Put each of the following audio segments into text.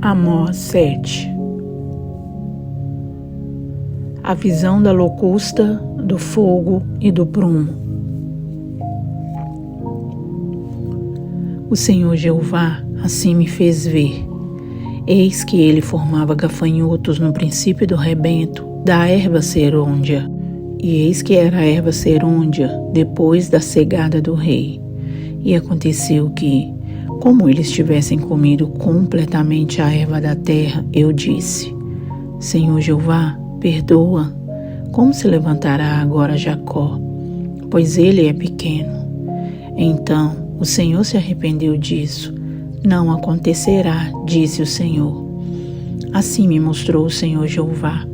Amós 7. A visão da locusta, do fogo e do prumo. O Senhor Jeová assim me fez ver. Eis que ele formava gafanhotos no princípio do rebento da erva serôndia, e eis que era a erva serôndia depois da cegada do rei. E aconteceu que, como eles tivessem comido completamente a erva da terra, eu disse: Senhor Jeová, perdoa. Como se levantará agora Jacó? Pois ele é pequeno. Então o Senhor se arrependeu disso. Não acontecerá, disse o Senhor. Assim me mostrou o Senhor Jeová.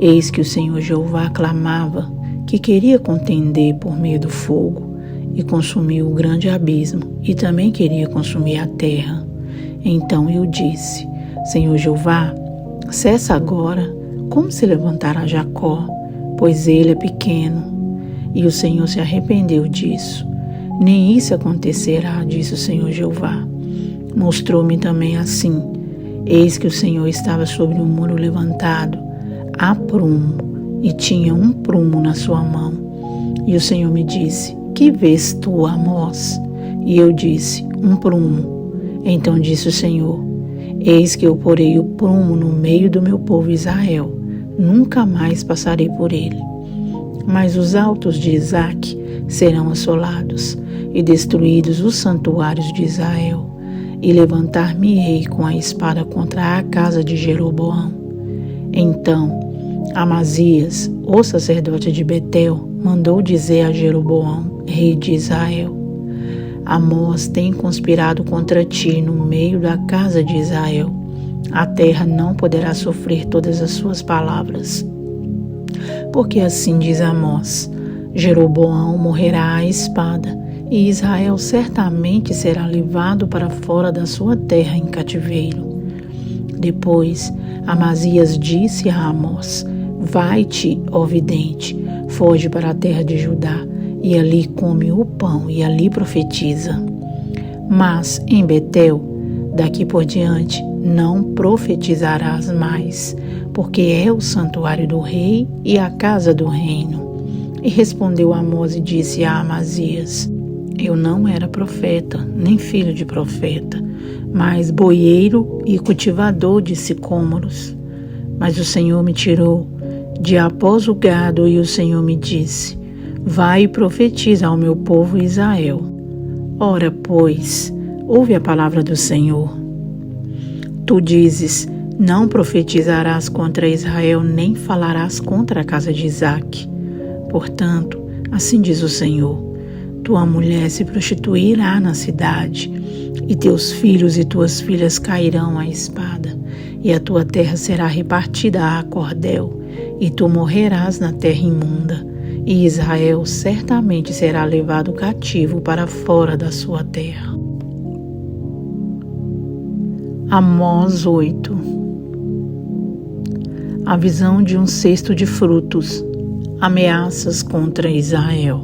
Eis que o Senhor Jeová clamava, que queria contender por meio do fogo, e consumiu o grande abismo, e também queria consumir a terra. Então eu disse: Senhor Jeová, cessa agora. Como se levantará Jacó? Pois ele é pequeno. E o Senhor se arrependeu disso. Nem isso acontecerá, disse o Senhor Jeová. Mostrou-me também assim: eis que o Senhor estava sobre um muro levantado, a prumo, e tinha um prumo na sua mão. E o Senhor me disse: que vês tu, Amós? E eu disse: um prumo. Então disse o Senhor: eis que eu porei o prumo no meio do meu povo Israel, nunca mais passarei por ele. Mas os altos de Isaque serão assolados, e destruídos os santuários de Israel, e levantar-me-ei com a espada contra a casa de Jeroboão. Então Amazias, o sacerdote de Betel, mandou dizer a Jeroboão, rei de Israel: Amós tem conspirado contra ti no meio da casa de Israel. A terra não poderá sofrer todas as suas palavras. Porque assim diz Amós: Jeroboão morrerá à espada, e Israel certamente será levado para fora da sua terra em cativeiro. Depois Amazias disse a Amós: vai-te, ó vidente, foge para a terra de Judá, e ali come o pão, e ali profetiza. Mas em Betel, daqui por diante, não profetizarás mais, porque é o santuário do rei e a casa do reino. E respondeu Amós e disse a Amazias: eu não era profeta, nem filho de profeta, mas boieiro e cultivador de sicômoros. Mas o Senhor me tirou de após o gado, e o Senhor me disse: vai e profetiza ao meu povo Israel. Ora, pois, ouve a palavra do Senhor. Tu dizes: não profetizarás contra Israel, nem falarás contra a casa de Isaque. Portanto, assim diz o Senhor: tua mulher se prostituirá na cidade, e teus filhos e tuas filhas cairão à espada, e a tua terra será repartida a cordel, e tu morrerás na terra imunda, e Israel certamente será levado cativo para fora da sua terra. Amós 8. A visão de um cesto de frutos. Ameaças contra Israel.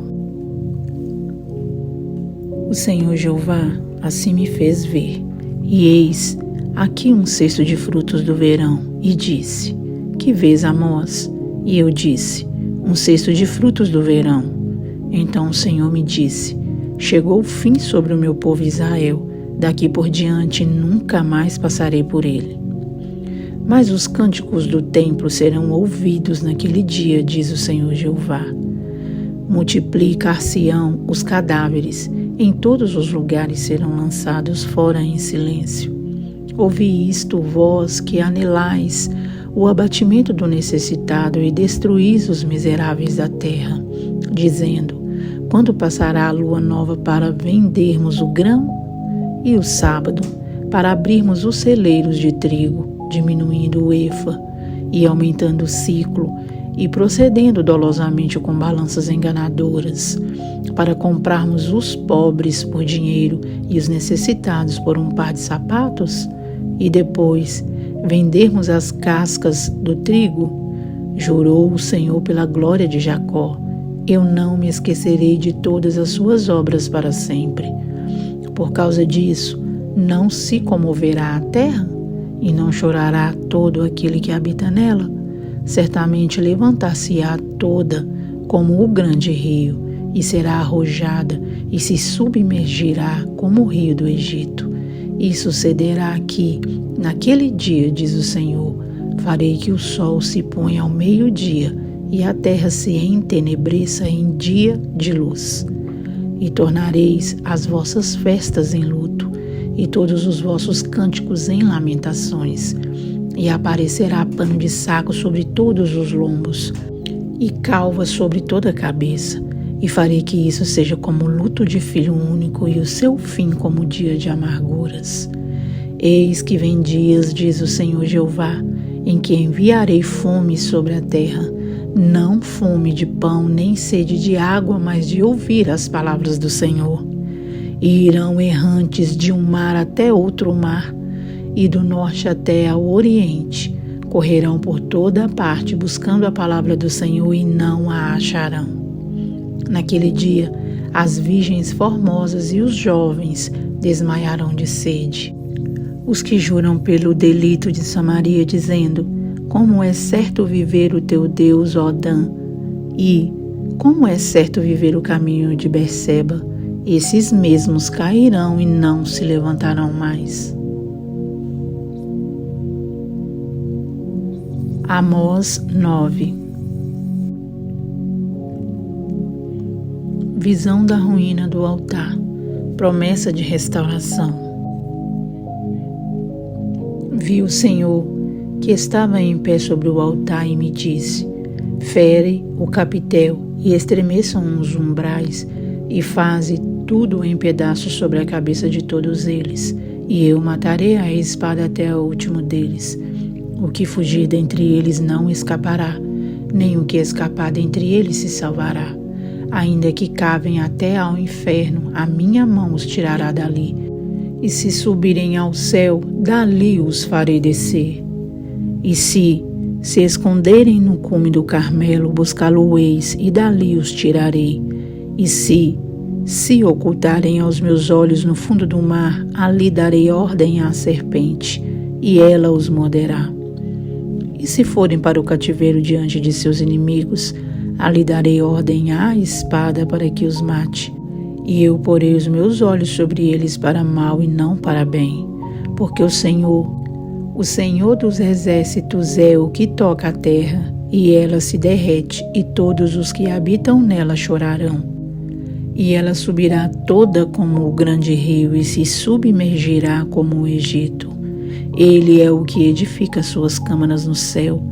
O Senhor Jeová assim me fez ver, e eis aqui um cesto de frutos do verão, e disse: que vês, Amós? E eu disse: um cesto de frutos do verão. Então o Senhor me disse: chegou o fim sobre o meu povo Israel, daqui por diante nunca mais passarei por ele. Mas os cânticos do templo serão ouvidos naquele dia, diz o Senhor Jeová. Multiplicar-se-ão os cadáveres, em todos os lugares serão lançados fora em silêncio. Ouvi isto, vós que anelais o abatimento do necessitado e destruís os miseráveis da terra, dizendo: quando passará a lua nova para vendermos o grão? E o sábado, para abrirmos os celeiros de trigo, diminuindo o efa e aumentando o ciclo, e procedendo dolosamente com balanças enganadoras, para comprarmos os pobres por dinheiro e os necessitados por um par de sapatos, e depois vendermos as cascas do trigo? Jurou o Senhor pela glória de Jacó: eu não me esquecerei de todas as suas obras para sempre. Por causa disso, não se comoverá a terra? e não chorará todo aquele que habita nela. Certamente levantar-se-á toda como o grande rio, e será arrojada, e se submergirá como o rio do Egito. E sucederá que, naquele dia, diz o Senhor, farei que o sol se ponha ao meio-dia, e a terra se entenebreça em dia de luz. E tornareis as vossas festas em luto, e todos os vossos cânticos em lamentações. E aparecerá pano de saco sobre todos os lombos, e calva sobre toda a cabeça. E farei que isso seja como o luto de filho único, e o seu fim como dia de amarguras. Eis que vem dias, diz o Senhor Jeová, em que enviarei fome sobre a terra, não fome de pão, nem sede de água, mas de ouvir as palavras do Senhor. E irão errantes de um mar até outro mar, e do norte até ao oriente. Correrão por toda a parte, buscando a palavra do Senhor, e não a acharão. Naquele dia, as virgens formosas e os jovens desmaiarão de sede. Os que juram pelo delito de Samaria, dizendo: como é certo viver o teu Deus, ó Dan, e como é certo viver o caminho de Berseba, esses mesmos cairão e não se levantarão mais. Amós 9. Visão da ruína do altar, promessa de restauração. Vi o Senhor que estava em pé sobre o altar e me disse: fere o capitel e estremeçam os umbrais e faze tudo em pedaços sobre a cabeça de todos eles, e eu matarei a espada até o último deles. O que fugir dentre eles não escapará, nem o que escapar dentre eles se salvará. Ainda que cavem até ao inferno, a minha mão os tirará dali. E se subirem ao céu, dali os farei descer. E se esconderem no cume do Carmelo, buscá-lo-eis, e dali os tirarei. E se ocultarem aos meus olhos no fundo do mar, ali darei ordem à serpente, e ela os morderá. E se forem para o cativeiro diante de seus inimigos, ali darei ordem à espada para que os mate. E eu porei os meus olhos sobre eles para mal e não para bem, porque o Senhor dos exércitos é o que toca a terra, e ela se derrete, e todos os que habitam nela chorarão. E ela subirá toda como o grande rio, e se submergirá como o Egito. Ele é o que edifica suas câmaras no céu,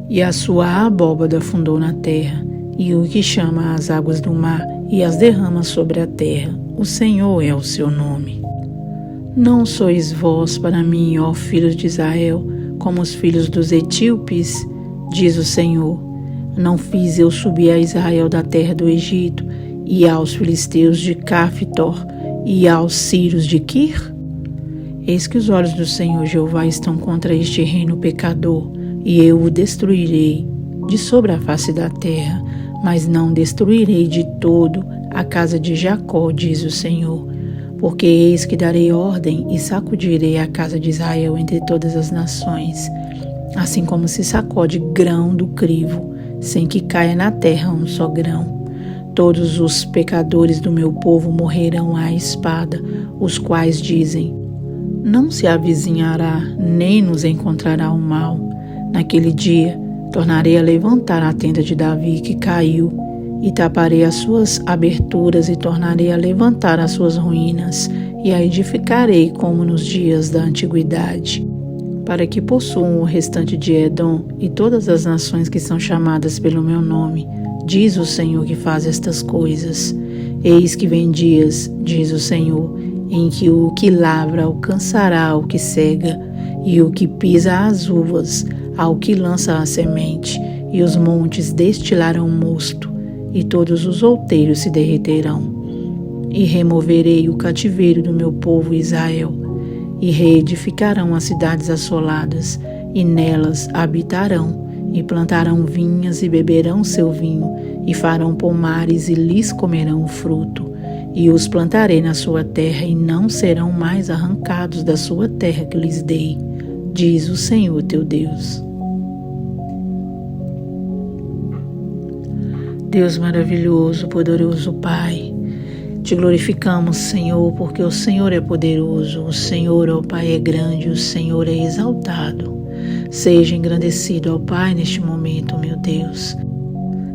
e a sua abóbada fundou na terra, e o que chama as águas do mar e as derrama sobre a terra. O Senhor é o seu nome. Não sois vós para mim, ó filhos de Israel, como os filhos dos etíopes, diz o Senhor. Não fiz eu subir a Israel da terra do Egito, e aos filisteus de Cafitor, e aos sírios de Quir? Eis que os olhos do Senhor Jeová estão contra este reino pecador, e eu o destruirei de sobre a face da terra, mas não destruirei de todo a casa de Jacó, diz o Senhor. Porque eis que darei ordem e sacudirei a casa de Israel entre todas as nações, assim como se sacode grão do crivo, sem que caia na terra um só grão. Todos os pecadores do meu povo morrerão à espada, os quais dizem: não se avizinhará, nem nos encontrará o mal. Naquele dia, tornarei a levantar a tenda de Davi que caiu, e taparei as suas aberturas, e tornarei a levantar as suas ruínas, e a edificarei como nos dias da antiguidade, para que possuam o restante de Edom e todas as nações que são chamadas pelo meu nome, diz o Senhor que faz estas coisas. Eis que vem dias, diz o Senhor, em que o que lavra alcançará o que cega, e o que pisa as uvas ao que lança a semente, e os montes destilarão mosto, e todos os outeiros se derreterão. E removerei o cativeiro do meu povo Israel, e reedificarão as cidades assoladas, e nelas habitarão, e plantarão vinhas e beberão seu vinho, e farão pomares e lhes comerão o fruto. E os plantarei na sua terra, e não serão mais arrancados da sua terra que lhes dei, diz o Senhor teu Deus. Deus maravilhoso, poderoso Pai, te glorificamos, Senhor, porque o Senhor é poderoso, o Senhor, ó Pai, é grande, o Senhor é exaltado. Seja engrandecido, ó Pai, neste momento, meu Deus.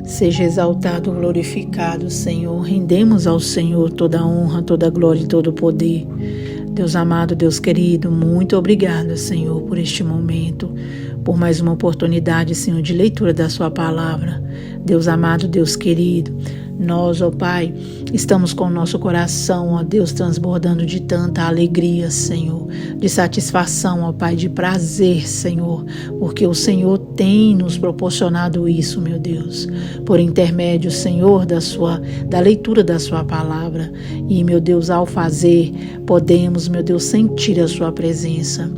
Seja exaltado, glorificado, Senhor. Rendemos ao Senhor toda a honra, toda a glória e todo o poder. Deus amado, Deus querido, muito obrigada, Senhor, por este momento, por mais uma oportunidade, Senhor, de leitura da sua palavra. Deus amado, Deus querido, nós, ó Pai, estamos com o nosso coração, ó Deus, transbordando de tanta alegria, Senhor, de satisfação, ó Pai, de prazer, Senhor, porque o Senhor tem nos proporcionado isso, meu Deus, por intermédio, Senhor, da leitura da sua palavra. E, meu Deus, ao fazer, podemos, meu Deus, sentir a sua presença.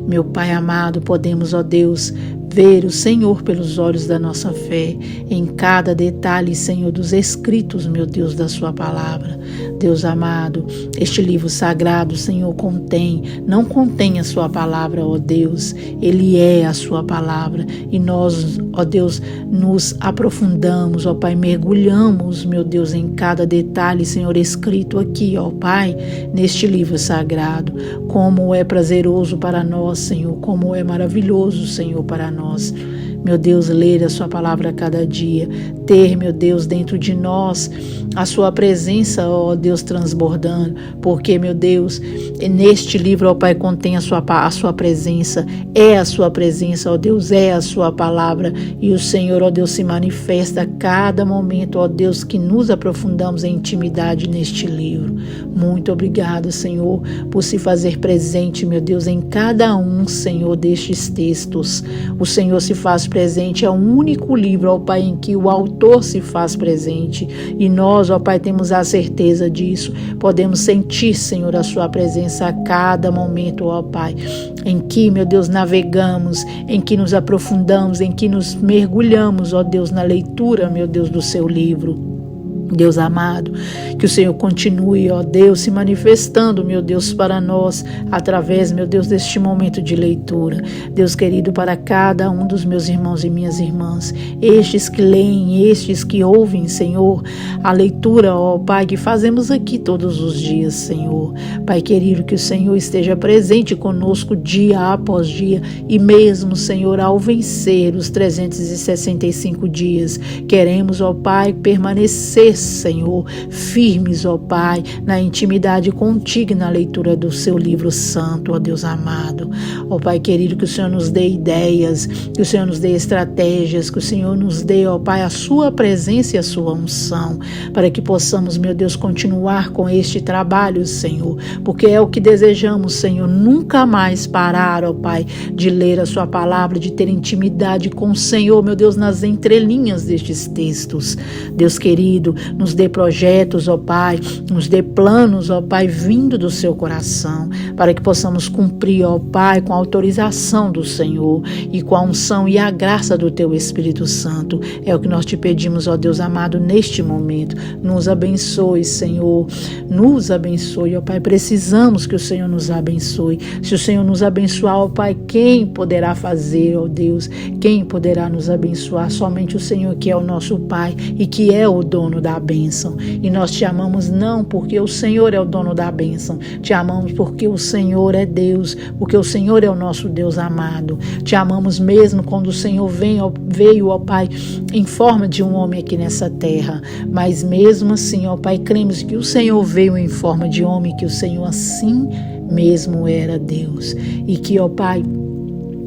Meu Pai amado, podemos, ó Deus, ver o Senhor pelos olhos da nossa fé, em cada detalhe, Senhor, dos escritos, meu Deus, da sua palavra. Deus amado, este livro sagrado, Senhor, não contém a sua palavra, ó Deus, ele é a sua palavra, e nós, ó Deus, nos aprofundamos, ó Pai, mergulhamos, meu Deus, em cada detalhe, Senhor, escrito aqui, ó Pai, neste livro sagrado. Como é prazeroso para nós, Senhor, como é maravilhoso, Senhor, para nós. Meu Deus, ler a sua palavra a cada dia, ter, meu Deus, dentro de nós a sua presença, ó Deus, transbordando, porque, meu Deus, neste livro, ó Pai, contém a sua presença, é a sua presença, ó Deus, é a sua palavra, e o Senhor, ó Deus, se manifesta a cada momento, ó Deus, que nos aprofundamos em intimidade neste livro. Muito obrigada, Senhor, por se fazer presente, meu Deus, em cada um, Senhor, destes textos. O Senhor se faz presente, é o único livro, ó Pai, em que o autor se faz presente, e nós, ó Pai, temos a certeza disso. Podemos sentir, Senhor, a sua presença a cada momento, ó Pai, em que, meu Deus, navegamos, em que nos aprofundamos, em que nos mergulhamos, ó Deus, na leitura, meu Deus, do seu livro. Deus amado, que o Senhor continue, ó Deus, se manifestando, meu Deus, para nós, através, meu Deus, deste momento de leitura. Deus querido, para cada um dos meus irmãos e minhas irmãs, estes que leem, estes que ouvem, Senhor, a leitura, ó Pai, que fazemos aqui todos os dias, Senhor. Pai querido, que o Senhor esteja presente conosco dia após dia, e mesmo, Senhor, ao vencer os 365 dias, queremos, ó Pai, permanecer, Senhor, firmes, ó Pai, na intimidade contigo e na leitura do seu livro santo, ó Deus amado. Ó Pai querido, que o Senhor nos dê ideias, que o Senhor nos dê estratégias, que o Senhor nos dê, ó Pai, a sua presença e a sua unção, para que possamos, meu Deus, continuar com este trabalho, Senhor, porque é o que desejamos, Senhor, nunca mais parar, ó Pai, de ler a sua palavra, de ter intimidade com o Senhor, meu Deus, nas entrelinhas destes textos. Deus querido, nos dê projetos, ó Pai, nos dê planos, ó Pai, vindo do seu coração, para que possamos cumprir, ó Pai, com a autorização do Senhor e com a unção e a graça do teu Espírito Santo. É o que nós te pedimos, ó Deus amado, neste momento. Nos abençoe, Senhor, nos abençoe, ó Pai, precisamos que o Senhor nos abençoe. Se o Senhor nos abençoar, ó Pai, quem poderá fazer, ó Deus, quem poderá nos abençoar? Somente o Senhor, que é o nosso Pai e que é o dono da bênção. E nós te amamos não porque o Senhor é o dono da bênção, te amamos porque o Senhor é Deus, porque o Senhor é o nosso Deus amado. Te amamos mesmo quando o Senhor veio, ó Pai, em forma de um homem aqui nessa terra, mas mesmo assim, ó Pai, cremos que o Senhor veio em forma de homem, que o Senhor assim mesmo era Deus, e que, ó Pai,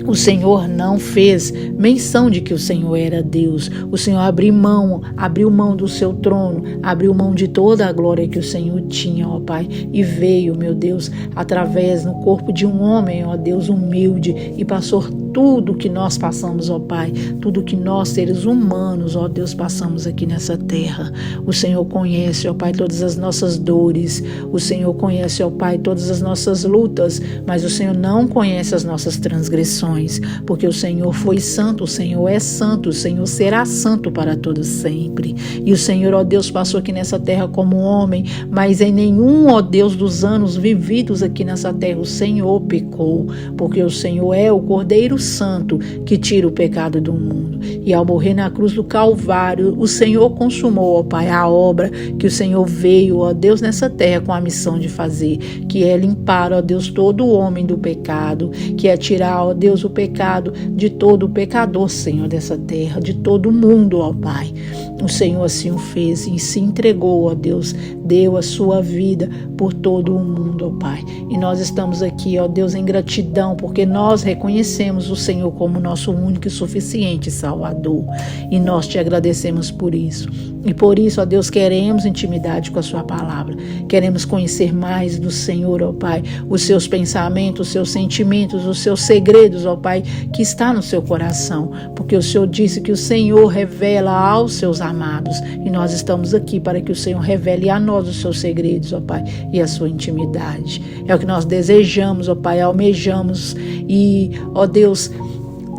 o Senhor não fez menção de que o Senhor era Deus. O Senhor abriu mão do seu trono, abriu mão de toda a glória que o Senhor tinha, ó Pai, e veio, meu Deus, através no corpo de um homem, ó Deus, humilde, e passou tudo que nós passamos, ó Pai, tudo que nós, seres humanos, ó Deus, passamos aqui nessa terra. O Senhor conhece, ó Pai, todas as nossas dores, o Senhor conhece, ó Pai, todas as nossas lutas, mas o Senhor não conhece as nossas transgressões, porque o Senhor foi santo, o Senhor é santo, o Senhor será santo para todos sempre. E o Senhor, ó Deus, passou aqui nessa terra como homem, mas em nenhum, ó Deus, dos anos vividos aqui nessa terra, o Senhor pecou, porque o Senhor é o Cordeiro Santo que tira o pecado do mundo. E ao morrer na cruz do Calvário, o Senhor consumou, ó Pai, a obra que o Senhor veio, ó Deus, nessa terra com a missão de fazer, que é limpar, ó Deus, todo o homem do pecado, que é tirar, ó Deus, o pecado de todo o pecador, Senhor, dessa terra, de todo o mundo, ó Pai. O Senhor assim o fez e se entregou, ó Deus, deu a sua vida por todo o mundo, ó Pai. E nós estamos aqui, ó Deus, em gratidão, porque nós reconhecemos o Senhor como nosso único e suficiente Salvador. E nós te agradecemos por isso. E por isso, ó Deus, queremos intimidade com a sua palavra. Queremos conhecer mais do Senhor, ó Pai, os seus pensamentos, os seus sentimentos, os seus segredos, ó Pai, que está no seu coração. Porque o Senhor disse que o Senhor revela aos seus amados. E nós estamos aqui para que o Senhor revele a nós os seus segredos, ó Pai, e a sua intimidade. É o que nós desejamos, ó Pai, almejamos e, ó Deus,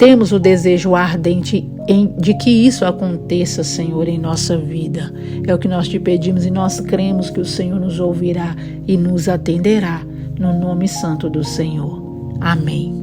temos o desejo ardente de que isso aconteça, Senhor, em nossa vida. É o que nós te pedimos e nós cremos que o Senhor nos ouvirá e nos atenderá, no nome santo do Senhor. Amém.